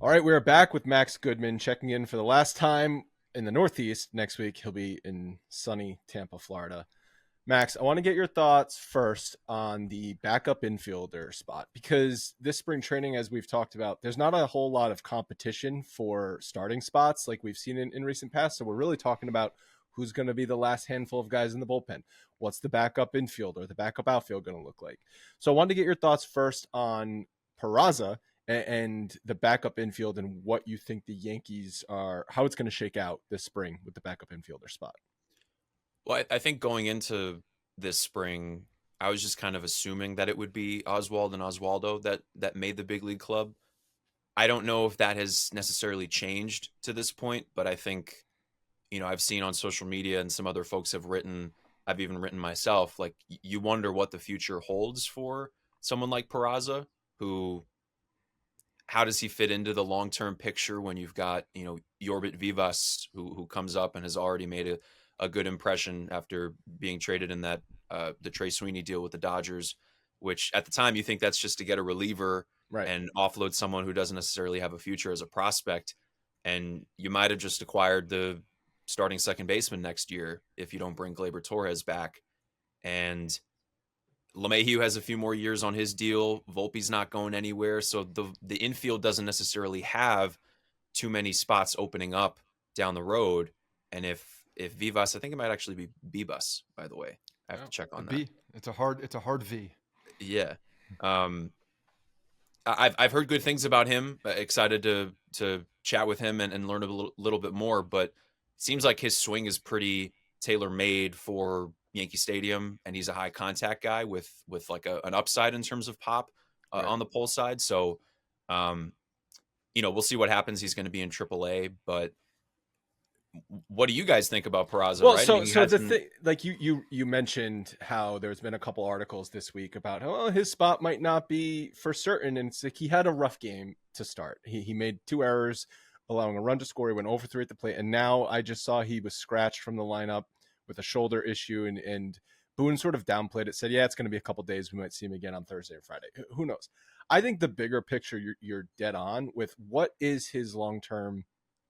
All right, we're back with Max Goodman checking in for the last time in the Northeast. Next week, he'll be in sunny Tampa, Florida. Max, I want to get your thoughts first on the backup infielder spot because this spring training, as we've talked about, there's not a whole lot of competition for starting spots like we've seen in recent past. So we're really talking about who's going to be the last handful of guys in the bullpen. What's the backup infield or the backup outfield going to look like? So I wanted to get your thoughts first on Peraza and the backup infield and what you think the Yankees are, how it's going to shake out this spring with the backup infielder spot. Well, I think going into this spring, I was just kind of assuming that it would be Oswald and Oswaldo that made the big league club. I don't know if that has necessarily changed to this point, but I think, I've seen on social media and some other folks have written, I've even written myself, like you wonder what the future holds for someone like Peraza, who, how does he fit into the long-term picture when you've got, Yorbit Vivas who comes up and has already made a good impression after being traded in that the Trey Sweeney deal with the Dodgers, which at the time you think that's just to get a reliever Right. and offload someone who doesn't necessarily have a future as a prospect. And you might have just acquired the starting second baseman next year if you don't bring Gleyber Torres back. And LeMahieu has a few more years on his deal. Volpe's not going anywhere. So the infield doesn't necessarily have too many spots opening up down the road. And if Vivas, I think it might actually be Bibas, by the way. I have to check on that. B. It's a hard V. Yeah. I've heard good things about him. Excited to chat with him and learn a little bit more. But it seems like his swing is pretty tailor made for Yankee Stadium, and he's a high contact guy with like an upside in terms of pop Right. on the pull side. So, we'll see what happens. He's going to be in AAA, but what do you guys think about Peraza? Well, right? so the thing, like you mentioned how there's been a couple articles this week about how his spot might not be for certain, and it's like he had a rough game to start. He made 2 errors, allowing a run to score. He went over 3 at the plate, and now I just saw he was scratched from the lineup with a shoulder issue, and Boone sort of downplayed it, said, "Yeah, it's going to be a couple days. We might see him again on Thursday or Friday. Who knows?" I think the bigger picture, you're dead on with what is his long term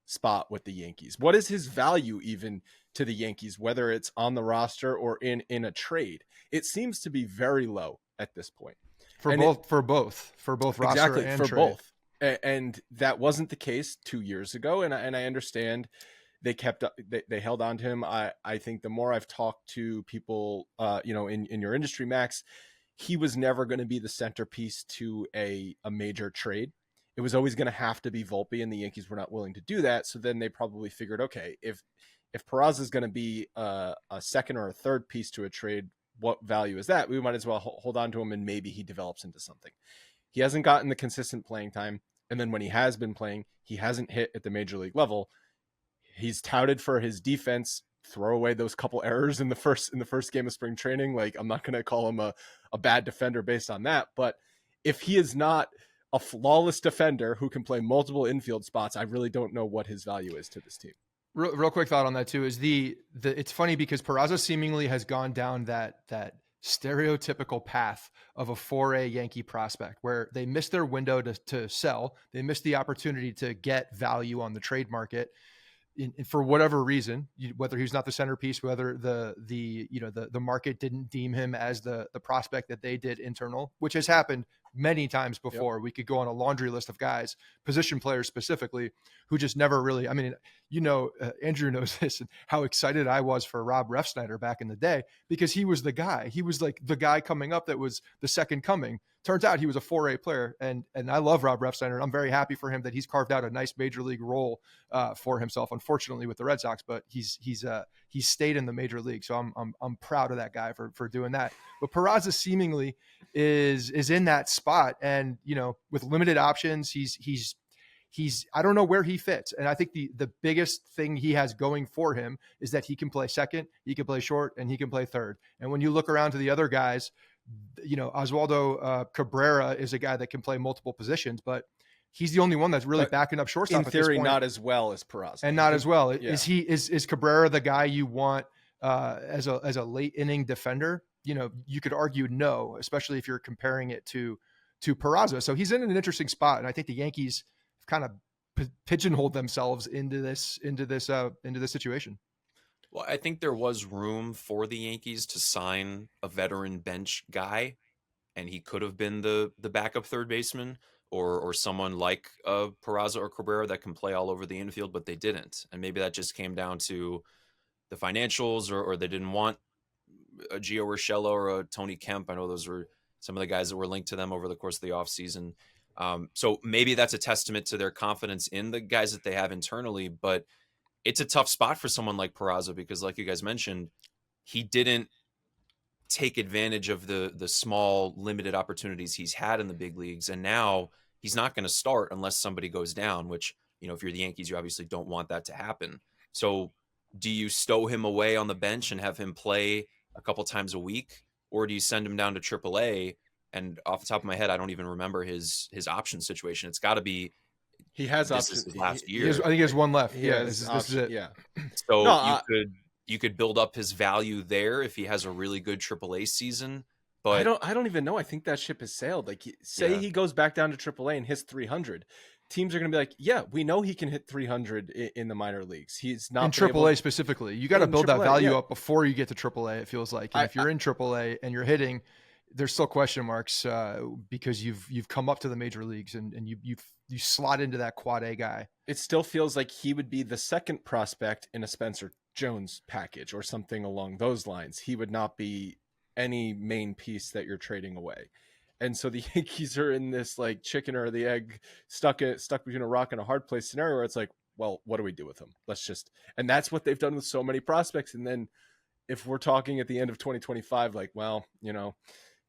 spot with the Yankees. What is his value even to the Yankees, whether it's on the roster or in a trade? It seems to be very low at this point. For And both roster exactly and for trade. both. And that wasn't the case 2 years ago. And I understand they they held on to him. I think the more I've talked to people, in your industry, Max, he was never going to be the centerpiece to a major trade. It was always going to have to be Volpe, and the Yankees were not willing to do that. So then they probably figured, okay, if Peraza is going to be a second or a third piece to a trade, what value is that? We might as well hold on to him, and maybe he develops into something. He hasn't gotten the consistent playing time, and then when he has been playing, he hasn't hit at the major league level. He's touted for his defense. Throw away those couple errors in the first game of spring training. Like, I'm not going to call him a bad defender based on that, but if he is not a flawless defender who can play multiple infield spots, I really don't know what his value is to this team. Real quick thought on that too is it's funny because Peraza seemingly has gone down that stereotypical path of a 4A Yankee prospect where they missed their window to sell. They missed the opportunity to get value on the trade market. For whatever reason, whether he's not the centerpiece, whether the market didn't deem him as the prospect that they did internal, which has happened many times before. Yep. We could go on a laundry list of guys, position players specifically, who just never really, I mean, Andrew knows this, and how excited I was for Rob Refsnyder back in the day, because he was the guy. He was like the guy coming up that was the second coming. Turns out he was a 4A player, and I love Rob Refsnyder, and I'm very happy for him that he's carved out a nice major league role for himself. Unfortunately, with the Red Sox, but he's stayed in the major league, so I'm proud of that guy for doing that. But Peraza seemingly is in that spot, and with limited options, he's I don't know where he fits, and I think the biggest thing he has going for him is that he can play second, he can play short, and he can play third. And when you look around to the other guys, Oswaldo Cabrera is a guy that can play multiple positions, but he's the only one that's really backing up shortstop. In theory, not as well as Peraza, and not as well. Yeah. Is Cabrera the guy you want as a late inning defender? You could argue no, especially if you're comparing it to Peraza. So he's in an interesting spot, and I think the Yankees kind of pigeonholed themselves into this situation. Well, I think there was room for the Yankees to sign a veteran bench guy, and he could have been the backup third baseman, or someone like Peraza or Cabrera that can play all over the infield, but they didn't. And maybe that just came down to the financials, or they didn't want a Gio Urshela or a Tony Kemp. I know those were some of the guys that were linked to them over the course of the offseason. So maybe that's a testament to their confidence in the guys that they have internally, but it's a tough spot for someone like Peraza because, like you guys mentioned, he didn't take advantage of the small, limited opportunities he's had in the big leagues. And now he's not going to start unless somebody goes down, which, if you're the Yankees, you obviously don't want that to happen. So do you stow him away on the bench and have him play a couple times a week? Or do you send him down to AAA? And off the top of my head, I don't even remember his option situation. It's got to be he has options last year. I think he has one left. This is it. Yeah. So you could build up his value there if he has a really good AAA season. But I don't even know. I think that ship has sailed. Like, he goes back down to AAA and hits 300. Teams are going to be like, yeah, we know he can hit 300 in the minor leagues. He's not in AAA specifically. You got to build that value up before you get to AAA. It feels like, and if you're in AAA and you're hitting, there's still question marks because you've come up to the major leagues and you slot into that quad A guy. It still feels like he would be the second prospect in a Spencer Jones package or something along those lines. He would not be any main piece that you're trading away. And so the Yankees are in this like chicken or the egg stuck between a rock and a hard place scenario where it's like, well, what do we do with him? And that's what they've done with so many prospects. And then if we're talking at the end of 2025, like, well,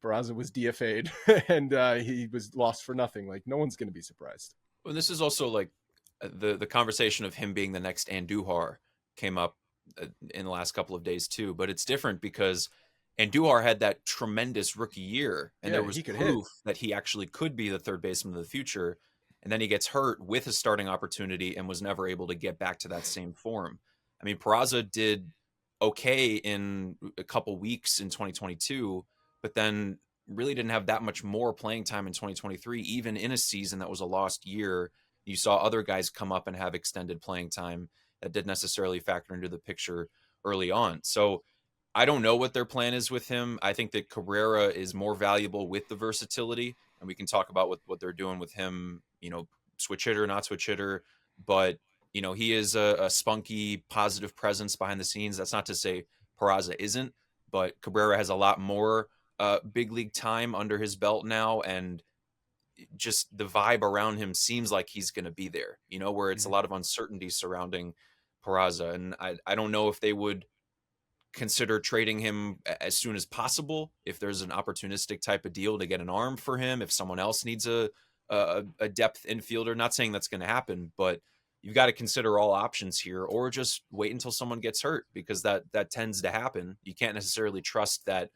Peraza was DFA'd and he was lost for nothing. Like, no one's going to be surprised. Well, this is also like the conversation of him being the next Andujar came up in the last couple of days too, but it's different because Andujar had that tremendous rookie year, and there was proof that he actually could be the third baseman of the future. And then he gets hurt with a starting opportunity and was never able to get back to that same form. I mean, Peraza did okay in a couple weeks in 2022, but then really didn't have that much more playing time in 2023, even in a season that was a lost year. You saw other guys come up and have extended playing time that didn't necessarily factor into the picture early on. So I don't know what their plan is with him. I think that Cabrera is more valuable with the versatility, and we can talk about what they're doing with him, switch hitter, not switch hitter, but he is a spunky, positive presence behind the scenes. That's not to say Peraza isn't, but Cabrera has a lot more big league time under his belt now, and just the vibe around him seems like he's going to be there, where it's a lot of uncertainty surrounding Peraza. And I don't know if they would consider trading him as soon as possible if there's an opportunistic type of deal to get an arm for him, if someone else needs a depth infielder. Not saying that's going to happen, but you've got to consider all options here, or just wait until someone gets hurt, because that tends to happen. You can't necessarily trust that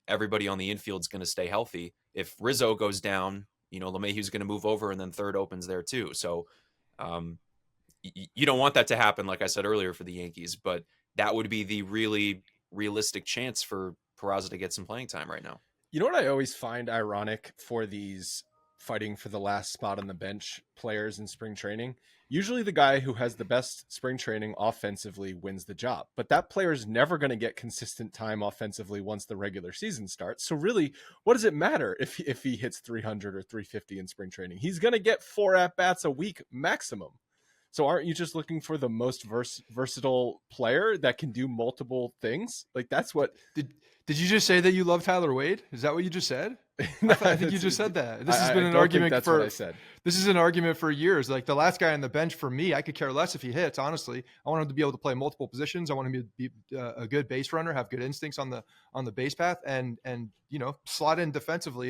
everybody on the infield is going to stay healthy. If Rizzo goes down, LeMahieu's going to move over, and then third opens there too. So you don't want that to happen, like I said earlier, for the Yankees, but that would be the really realistic chance for Peraza to get some playing time right now. You know what I always find ironic for these fighting for the last spot on the bench players in spring training? Usually the guy who has the best spring training offensively wins the job, but that player is never going to get consistent time offensively once the regular season starts. So really, what does it matter if he hits 300 or 350 in spring training? He's going to get 4 at-bats a week maximum. So aren't you just looking for the most versatile player that can do multiple things? Like, that's what... Did you just say that you love Tyler Wade? Is that what you just said? I think you just said that. This has been an argument for... This is an argument for years. Like, the last guy on the bench for me, I could care less if he hits, honestly. I want him to be able to play multiple positions. I want him to be a good base runner, have good instincts on the base path, and slot in defensively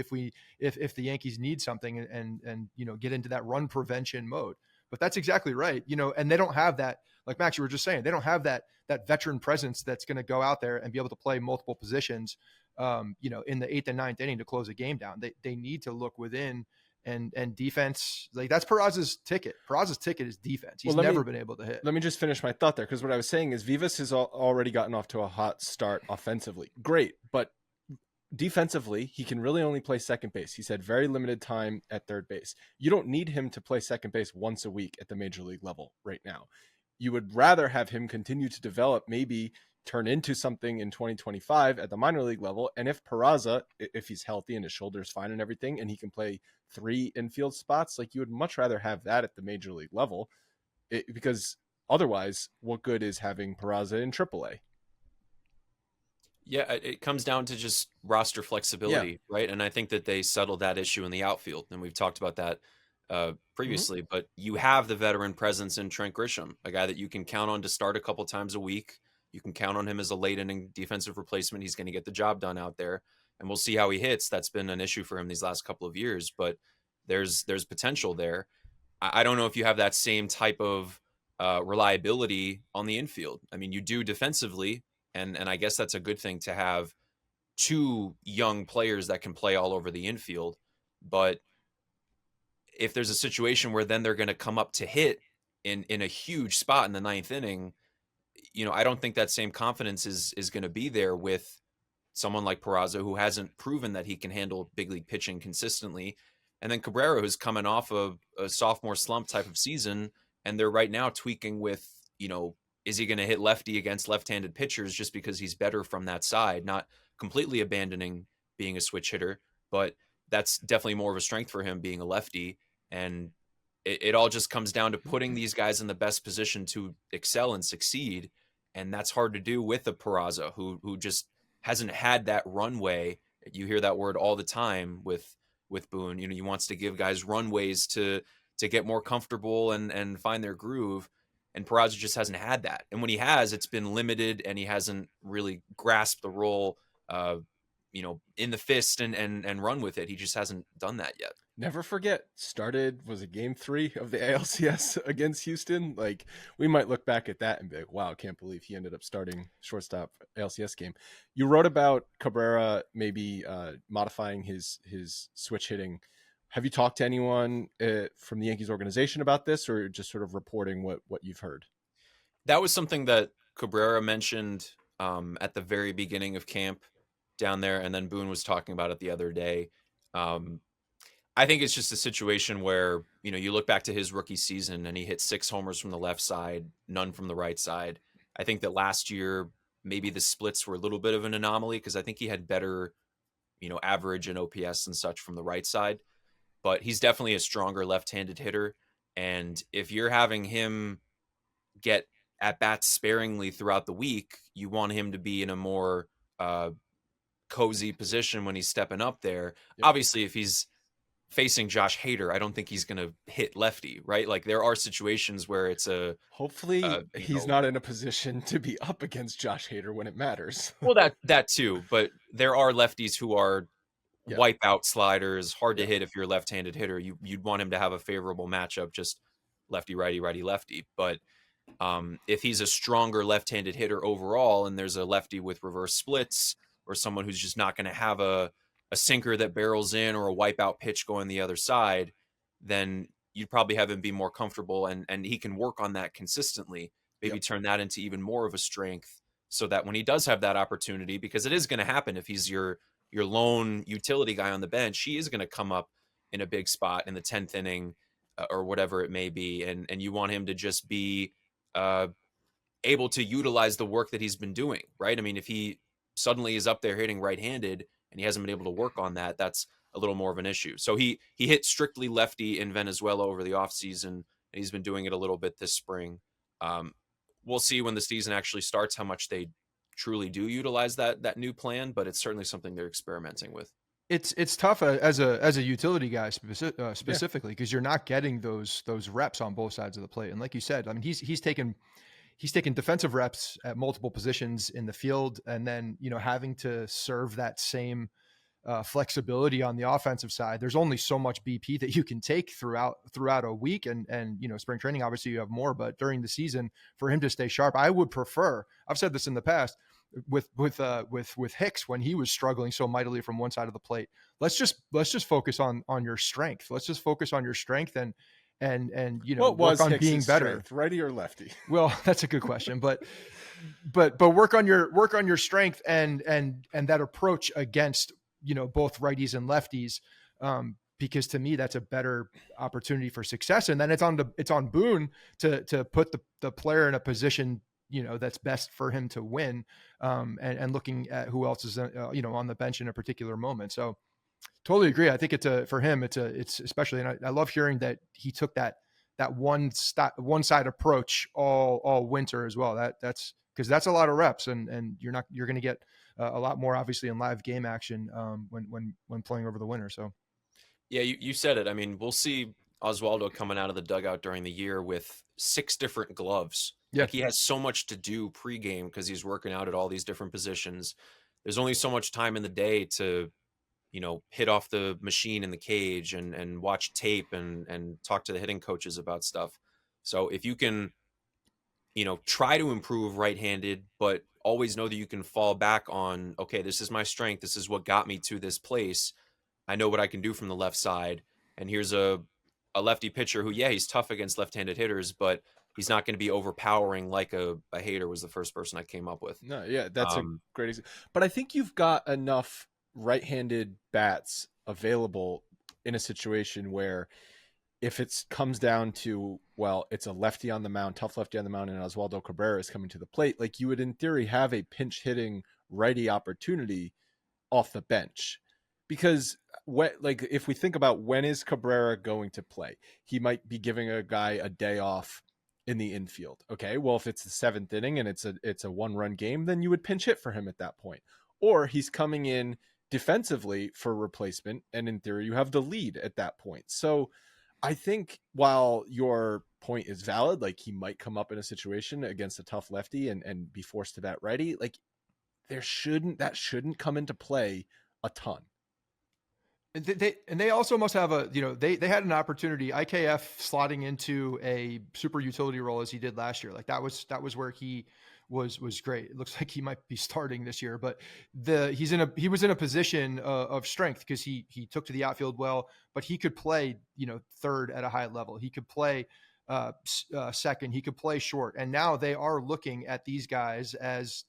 if the Yankees need something and get into that run prevention mode. But that's exactly right. And they don't have that, like Max, you were just saying, they don't have that veteran presence that's going to go out there and be able to play multiple positions, in the 8th and 9th inning to close a game down. They need to look within and defense. Like, that's Peraza's ticket. Peraza's ticket is defense. He's never been able to hit. Let me just finish my thought there, because what I was saying is Vivas has already gotten off to a hot start offensively. Great. But defensively, he can really only play second base. He's had very limited time at third base. You don't need him to play second base once a week at the major league level right now. You would rather have him continue to develop, maybe turn into something in 2025 at the minor league level. And if Peraza, if he's healthy and his shoulder's fine and everything, and he can play 3 infield spots, like, you would much rather have that at the major league level, because otherwise, what good is having Peraza in AAA? Yeah, it comes down to just roster flexibility, right? And I think that they settled that issue in the outfield, and we've talked about that previously. But you have the veteran presence in Trent Grisham, a guy that you can count on to start a couple times a week. You can count on him as a late inning defensive replacement. He's going to get the job done out there, and we'll see how he hits. That's been an issue for him these last couple of years, but there's potential there. I don't know if you have that same type of reliability on the infield. I mean, you do defensively, and I guess that's a good thing to have 2 young players that can play all over the infield. But if there's a situation where then they're going to come up to hit in a huge spot in the 9th inning, I don't think that same confidence is going to be there with someone like Peraza, who hasn't proven that he can handle big league pitching consistently. And then Cabrera, who's coming off of a sophomore slump type of season, and they're right now tweaking with, is he going to hit lefty against left-handed pitchers just because he's better from that side, not completely abandoning being a switch hitter, but that's definitely more of a strength for him being a lefty. And it all just comes down to putting these guys in the best position to excel and succeed. And that's hard to do with a Peraza who just hasn't had that runway. You hear that word all the time with Boone. He wants to give guys runways to get more comfortable and find their groove. And Peraza just hasn't had that. And when he has, it's been limited, and he hasn't really grasped the role, in the fist and run with it. He just hasn't done that yet. Never forget, was it game 3 of the ALCS against Houston? Like, we might look back at that and be like, wow, I can't believe he ended up starting shortstop ALCS game. You wrote about Cabrera maybe modifying his switch hitting. Have you talked to anyone from the Yankees organization about this, or just sort of reporting what you've heard? That was something that Cabrera mentioned at the very beginning of camp down there, and then Boone was talking about it the other day. I think it's just a situation where, you look back to his rookie season and he hit 6 homers from the left side, none from the right side. I think that last year, maybe the splits were a little bit of an anomaly because I think he had better, average and OPS and such from the right side, but he's definitely a stronger left-handed hitter. And if you're having him get at bats sparingly throughout the week, you want him to be in a more cozy position when he's stepping up there. Yep. Obviously, if he's facing Josh Hader, I don't think he's going to hit lefty, right? Like, there are situations where it's hopefully he's not in a position to be up against Josh Hader when it matters. Well, that too, but there are lefties who are wipeout sliders, hard to hit if you're a left-handed hitter. You'd want him to have a favorable matchup, just lefty, righty, righty, lefty. But if he's a stronger left-handed hitter overall, and there's a lefty with reverse splits, or someone who's just not going to have a sinker that barrels in or a wipeout pitch going the other side, then you'd probably have him be more comfortable, and he can work on that consistently, maybe turn that into even more of a strength, so that when he does have that opportunity, because it is going to happen if he's your lone utility guy on the bench, he is going to come up in a big spot in the 10th inning or whatever it may be. And you want him to just be able to utilize the work that he's been doing, right? I mean, if he suddenly is up there hitting right-handed and he hasn't been able to work on that, that's a little more of an issue. So he hit strictly lefty in Venezuela over the offseason, and he's been doing it a little bit this spring. We'll see when the season actually starts how much they truly do utilize that new plan, but it's certainly something they're experimenting with. It's tough as a utility guy specifically, because you're not getting those reps on both sides of the plate. And like you said, I mean, he's taken defensive reps at multiple positions in the field, and then, having to serve that same flexibility on the offensive side. There's only so much BP that you can take throughout a week, and spring training, obviously you have more, but during the season, for him to stay sharp, I would prefer, I've said this in the past with Hicks when he was struggling so mightily from one side of the plate. Let's just focus on your strength. Let's just focus on your strength and work on Hicks's being better, strength, righty or lefty? Well, that's a good question, but work on your strength and that approach against both righties and lefties. Because to me, that's a better opportunity for success. And then it's on Boone to put the player in a position, that's best for him to win. And looking at who else is, on the bench in a particular moment. So totally agree. I think for him, it's especially, and I love hearing that he took that one side approach all winter as well. That's because that's a lot of reps, and you're going to get a lot more obviously in live game action when playing over the winter. So. Yeah, you said it. I mean, we'll see Oswaldo coming out of the dugout during the year with 6 different gloves. Yeah. Like, he has so much to do pregame because he's working out at all these different positions. There's only so much time in the day to, hit off the machine in the cage and watch tape and talk to the hitting coaches about stuff. So if you can, try to improve right-handed, but always know that you can fall back on, okay, this is my strength. This is what got me to this place. I know what I can do from the left side. And here's a lefty pitcher who, he's tough against left-handed hitters, but he's not going to be overpowering like a Hader was the first person I came up with. No, yeah, that's a great example. But I think you've got enough right-handed bats available in a situation where if it comes down to, well, it's a lefty on the mound, tough lefty on the mound, and Oswaldo Cabrera is coming to the plate, like you would in theory have a pinch hitting righty opportunity off the bench. Because if we think about when is Cabrera going to play, he might be giving a guy a day off in the infield. Okay, well, if it's the 7th inning and it's a 1-run game, then you would pinch hit for him at that point. Or he's coming in defensively for replacement, and in theory, you have the lead at that point. So I think while your point is valid, like he might come up in a situation against a tough lefty and be forced to bat righty, like that shouldn't come into play a ton. They also must have they had an opportunity, IKF slotting into a super utility role as he did last year. Like that was where he was great. It looks like he might be starting this year, but he was in a position of strength because he took to the outfield well, but he could play, third at a high level. He could play second, he could play short. And now they are looking at these guys as,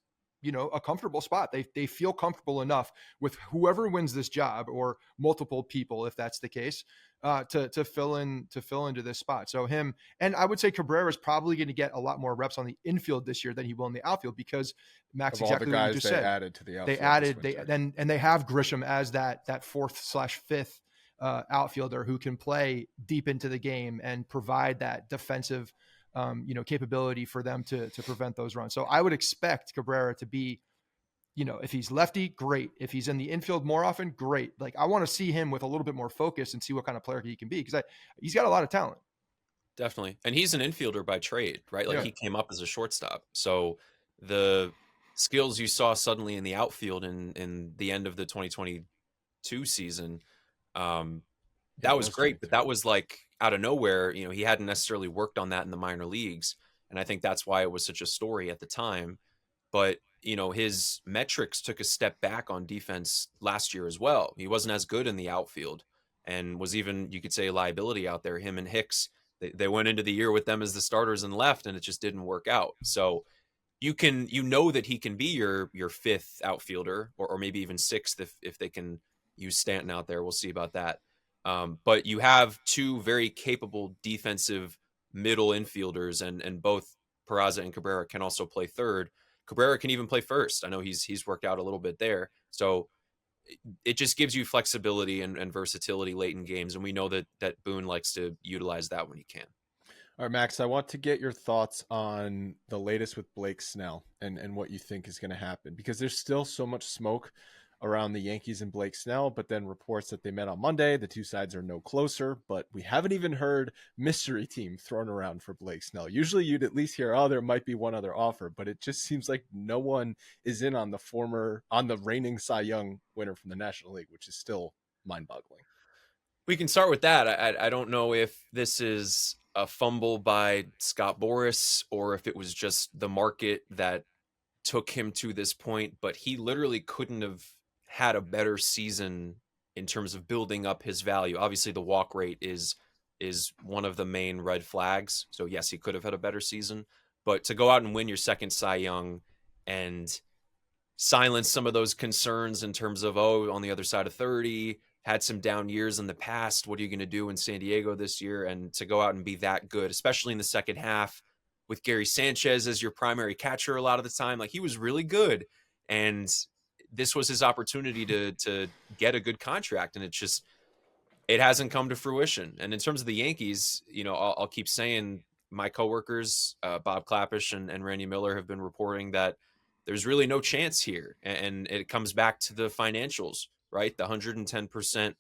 a comfortable spot. They feel comfortable enough with whoever wins this job or multiple people, if that's the case, to fill into this spot. So him, and I would say Cabrera is probably going to get a lot more reps on the infield this year than he will in the outfield because Max, of exactly all the guys what you just they said. added to the outfield. They have Grisham as that 4th/5th outfielder who can play deep into the game and provide that defensive capability for them to prevent those runs. So I would expect Cabrera to be, if he's lefty, great. If he's in the infield more often, great. Like I want to see him with a little bit more focus and see what kind of player he can be because he's got a lot of talent. Definitely. And he's an infielder by trade, right? Like he came up as a shortstop. So the skills you saw suddenly in the outfield in the end of the 2022 season, that was great, but that was like out of nowhere. He hadn't necessarily worked on that in the minor leagues. And I think that's why it was such a story at the time. But, his metrics took a step back on defense last year as well. He wasn't as good in the outfield and was even, you could say, a liability out there. Him and Hicks, they went into the year with them as the starters and left, and it just didn't work out. So you know that he can be your 5th outfielder or maybe even 6th if they can use Stanton out there. We'll see about that. But you have 2 very capable defensive middle infielders, and both Peraza and Cabrera can also play third. Cabrera can even play first. I know he's worked out a little bit there. So it just gives you flexibility and versatility late in games. And we know that Boone likes to utilize that when he can. All right, Max, I want to get your thoughts on the latest with Blake Snell and what you think is going to happen, because there's still so much smoke around the Yankees and Blake Snell, but then reports that they met on Monday. The two sides are no closer, but we haven't even heard mystery team thrown around for Blake Snell. Usually you'd at least hear, there might be one other offer, but it just seems like no one is in on the reigning Cy Young winner from the National League, which is still mind-boggling. We can start with that. I don't know if this is a fumble by Scott Boras or if it was just the market that took him to this point, but he literally couldn't have had a better season in terms of building up his value. Obviously the walk rate is one of the main red flags. So yes, he could have had a better season, but to go out and win your 2nd Cy Young and silence some of those concerns in terms of, oh, on the other side of 30, had some down years in the past. What are you going to do in San Diego this year? And to go out and be that good, especially in the second half with Gary Sanchez as your primary catcher a lot of the time, like he was really good. And this was his opportunity to get a good contract. And it hasn't come to fruition. And in terms of the Yankees, I'll keep saying my coworkers, Bob Clappish and Randy Miller, have been reporting that there's really no chance here. And it comes back to the financials, right? The 110%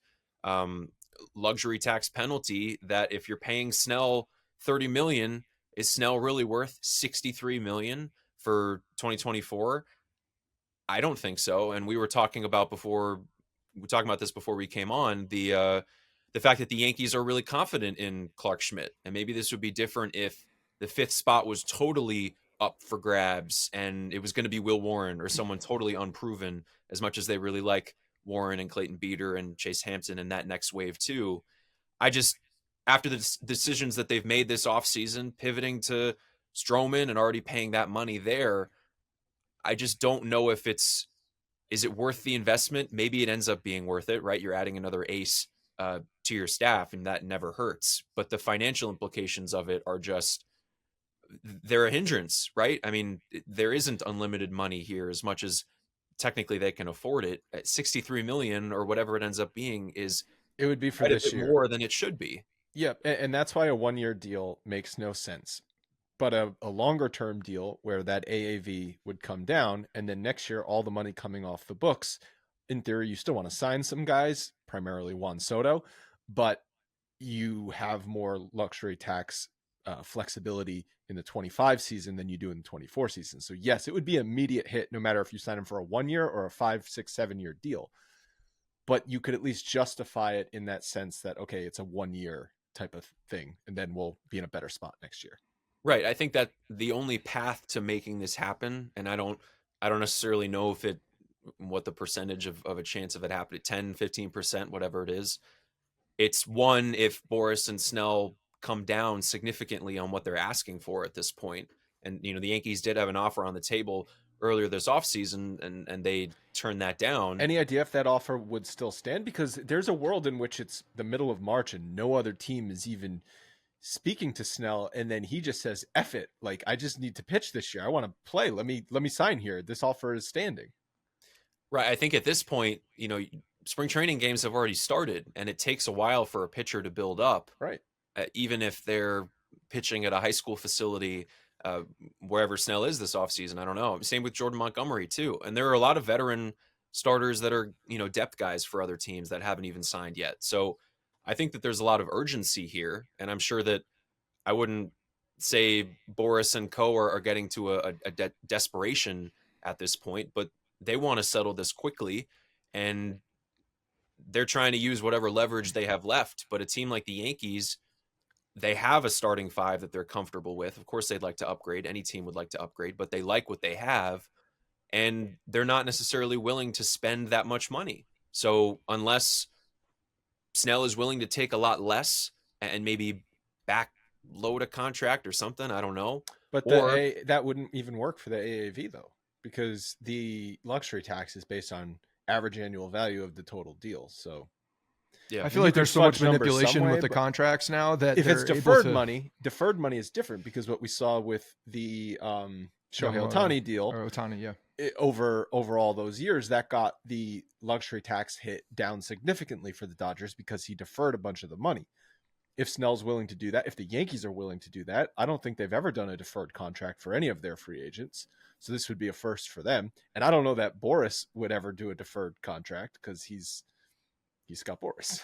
luxury tax penalty, that if you're paying Snell $30 million, is Snell really worth $63 million for 2024? I don't think so. And we were talking about this before we came on, the fact that the Yankees are really confident in Clark Schmidt. And maybe this would be different if the fifth spot was totally up for grabs and it was going to be Will Warren or someone totally unproven, as much as they really like Warren and Clayton Beeter and Chase Hampton and that next wave too. After the decisions that they've made this offseason, pivoting to Stroman and already paying that money there, I just don't know if is it worth the investment? Maybe it ends up being worth it, right? You're adding another ace to your staff, and that never hurts. But the financial implications of it are they're a hindrance, right? I mean, there isn't unlimited money here, as much as technically they can afford it. At $63 million or whatever it ends up being it would be for quite a this bit year more than it should be. Yeah, and that's why a 1-year deal makes no sense. But a longer term deal where that AAV would come down, and then next year all the money coming off the books, in theory, you still want to sign some guys, primarily Juan Soto, but you have more luxury tax flexibility in the 25 season than you do in the 24 season. So yes, it would be an immediate hit no matter if you sign him for a 1 year or a 5, 6, 7-year deal. But you could at least justify it in that sense that, okay, it's a 1-year type of thing, and then we'll be in a better spot next year. Right. I think that the only path to making this happen, and I don't necessarily know what the percentage of a chance of it happening, 10, 15%, whatever it is. It's one, if Boris and Snell come down significantly on what they're asking for at this point. And, the Yankees did have an offer on the table earlier this offseason, and they turned that down. Any idea if that offer would still stand? Because there's a world in which it's the middle of March and no other team is even speaking to Snell, and then he just says, F it. Like, I just need to pitch this year. I want to play. Let me sign here. This offer is standing. Right. I think at this point, spring training games have already started, and it takes a while for a pitcher to build up. Right. Even if they're pitching at a high school facility, wherever Snell is this offseason, I don't know. Same with Jordan Montgomery too. And there are a lot of veteran starters that are, depth guys for other teams that haven't even signed yet. So I think that there's a lot of urgency here, and I'm sure that I wouldn't say Boris and co are getting to a desperation at this point, but they want to settle this quickly, and they're trying to use whatever leverage they have left. But a team like the Yankees, they have a starting five that they're comfortable with. Of course, they'd like to upgrade. Any team would like to upgrade, but they like what they have, and they're not necessarily willing to spend that much money. So unless Snell is willing to take a lot less and maybe backload a contract or something, I don't know. But that wouldn't even work for the AAV though, because the luxury tax is based on average annual value of the total deal. So yeah, I feel like there's so much manipulation with the contracts now that if it's deferred money is different, because what we saw with the Shohei Ohtani deal, or Ohtani, yeah. Over all those years, that got the luxury tax hit down significantly for the Dodgers because he deferred a bunch of the money. If Snell's willing to do that, if the Yankees are willing to do that, I don't think they've ever done a deferred contract for any of their free agents. So this would be a first for them. And I don't know that Boris would ever do a deferred contract because he's Scott Boris.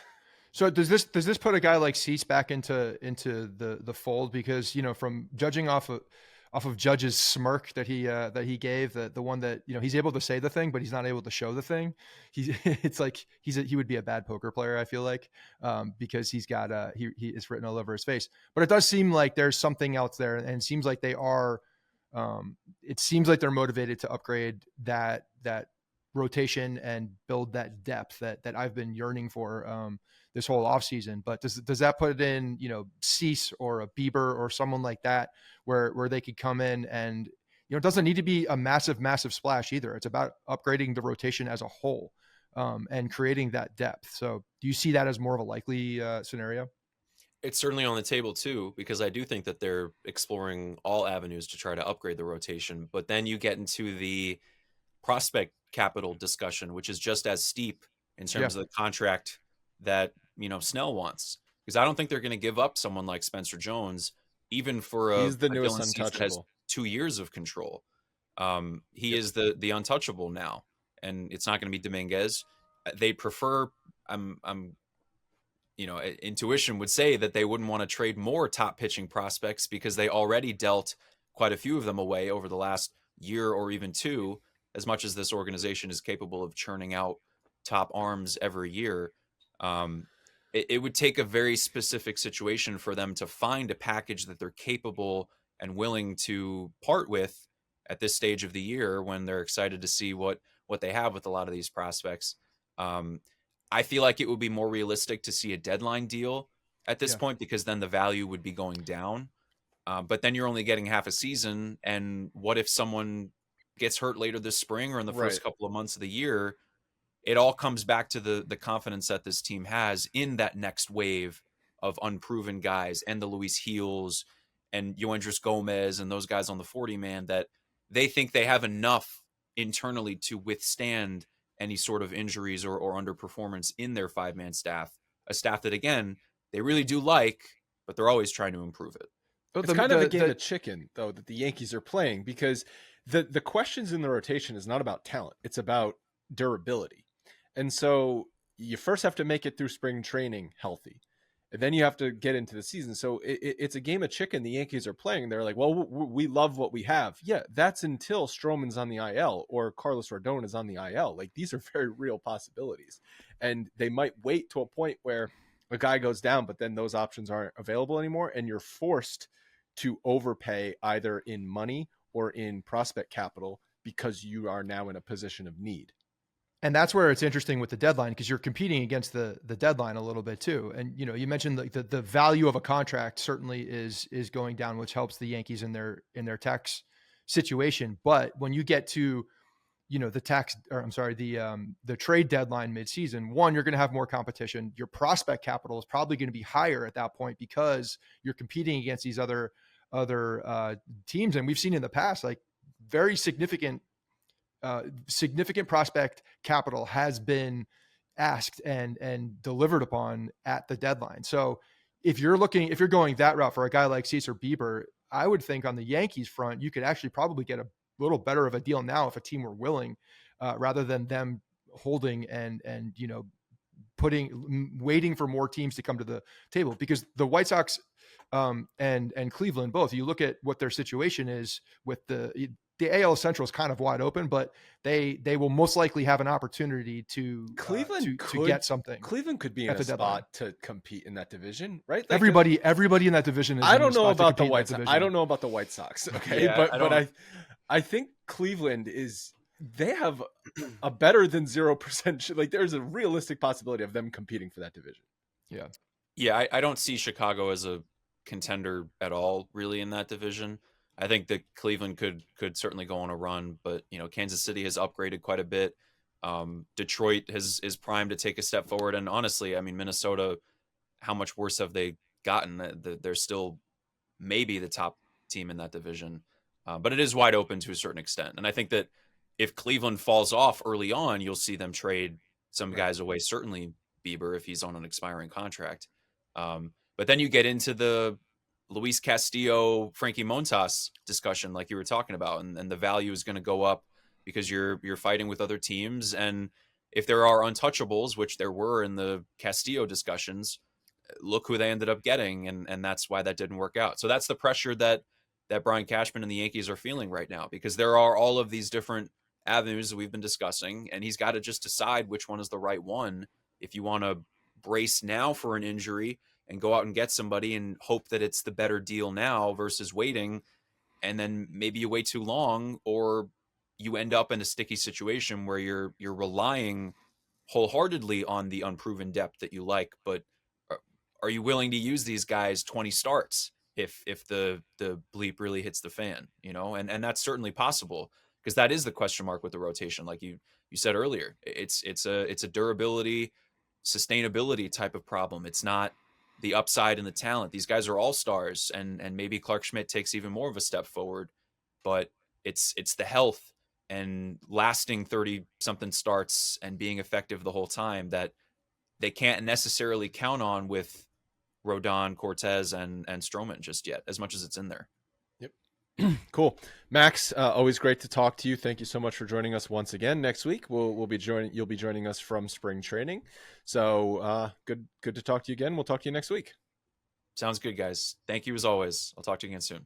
So does this put a guy like Cease back into the fold? Because, from judging off of Judge's smirk that he gave, the one that, he's able to say the thing, but he's not able to show the thing. It's like he would be a bad poker player, I feel like, because he's got he is written all over his face. But it does seem like there's something else there, and it seems like they are. It seems like they're motivated to upgrade that rotation and build that depth that I've been yearning for this whole offseason. But does that put it in, Cease or a Bieber or someone like that where they could come in and it doesn't need to be a massive splash either. It's about upgrading the rotation as a whole, and creating that depth. So do you see that as more of a likely scenario? It's certainly on the table too, because I do think that they're exploring all avenues to try to upgrade the rotation. But then you get into the prospect capital discussion, which is just as steep in terms of the contract that, Snell wants. Because I don't think they're going to give up someone like Spencer Jones, even for He's the a newest Dylan Cease that has untouchable. 2 years of control. He is the untouchable now, and it's not going to be Dominguez. They prefer. I'm intuition would say that they wouldn't want to trade more top pitching prospects because they already dealt quite a few of them away over the last year or even two, as much as this organization is capable of churning out top arms every year. It would take a very specific situation for them to find a package that they're capable and willing to part with at this stage of the year when they're excited to see what they have with a lot of these prospects. I feel like it would be more realistic to see a deadline deal at this point, because then the value would be going down. But then you're only getting half a season. And what if someone gets hurt later this spring or in the first couple of months of the year? It all comes back to the confidence that this team has in that next wave of unproven guys, and the Luis Heels and Yoendris Gomez and those guys on the 40-man, that they think they have enough internally to withstand any sort of injuries or underperformance in their 5-man staff, a staff that, again, they really do like, but they're always trying to improve it. It's kind of a game of chicken, though, that the Yankees are playing, because the questions in the rotation is not about talent. It's about durability. And so you first have to make it through spring training healthy, and then you have to get into the season. So it's a game of chicken the Yankees are playing. They're like, well, we love what we have. Yeah, that's until Stroman's on the IL or Carlos Rodon is on the IL. Like, these are very real possibilities. And they might wait to a point where a guy goes down, but then those options aren't available anymore, and you're forced to overpay either in money or in prospect capital because you are now in a position of need. And that's where it's interesting with the deadline, because you're competing against the deadline a little bit too. And, you mentioned like the value of a contract certainly is going down, which helps the Yankees in their tax situation. But when you get to, the trade deadline midseason, one, you're going to have more competition. Your prospect capital is probably going to be higher at that point because you're competing against these other teams. And we've seen in the past, like, very significant prospect capital has been asked and delivered upon at the deadline. So if you're going that route for a guy like Cease or Bieber, I would think on the Yankees front, you could actually probably get a little better of a deal now if a team were willing, rather than them holding and waiting for more teams to come to the table. Because the White Sox and Cleveland, both, you look at what their situation is with the AL Central is kind of wide open, but they will most likely have an opportunity to get something. Cleveland could be in a spot to compete in that division, right? Like, everybody in that division is. I don't know about the White Sox. I don't know about the White Sox. Okay, yeah, I think Cleveland they have a better than 0%. Like, there's a realistic possibility of them competing for that division. Yeah. I don't see Chicago as a contender at all, really, in that division. I think that Cleveland could certainly go on a run, but Kansas City has upgraded quite a bit. Detroit is primed to take a step forward, and honestly, I mean, Minnesota, how much worse have they gotten? They're still maybe the top team in that division, but it is wide open to a certain extent. And I think that if Cleveland falls off early on, you'll see them trade some guys away. Certainly Bieber, if he's on an expiring contract. But then you get into the Luis Castillo, Frankie Montas discussion, like you were talking about, and the value is going to go up because you're fighting with other teams. And if there are untouchables, which there were in the Castillo discussions, look who they ended up getting, and that's why that didn't work out. So that's the pressure that Brian Cashman and the Yankees are feeling right now, because there are all of these different avenues that we've been discussing, and he's got to just decide which one is the right one. If you want to brace now for an injury and go out and get somebody and hope that it's the better deal now versus waiting, and then maybe you wait too long, or you end up in a sticky situation where you're relying wholeheartedly on the unproven depth that you like, but are you willing to use these guys 20 starts if the bleep really hits the fan, you know, and that's certainly possible, because that is the question mark with the rotation. Like you said earlier, it's a durability, sustainability type of problem. It's not the upside and the talent. These guys are all stars, and maybe Clark Schmidt takes even more of a step forward, but it's the health and lasting 30 something starts and being effective the whole time that they can't necessarily count on with Rodon, Cortez, and Stroman just yet, as much as it's in there. Yep. Cool. Max, always great to talk to you. Thank you so much for joining us once again. Next week you'll be joining us from spring training. So good to talk to you again. We'll talk to you next week. Sounds good, guys. Thank you as always. I'll talk to you again soon.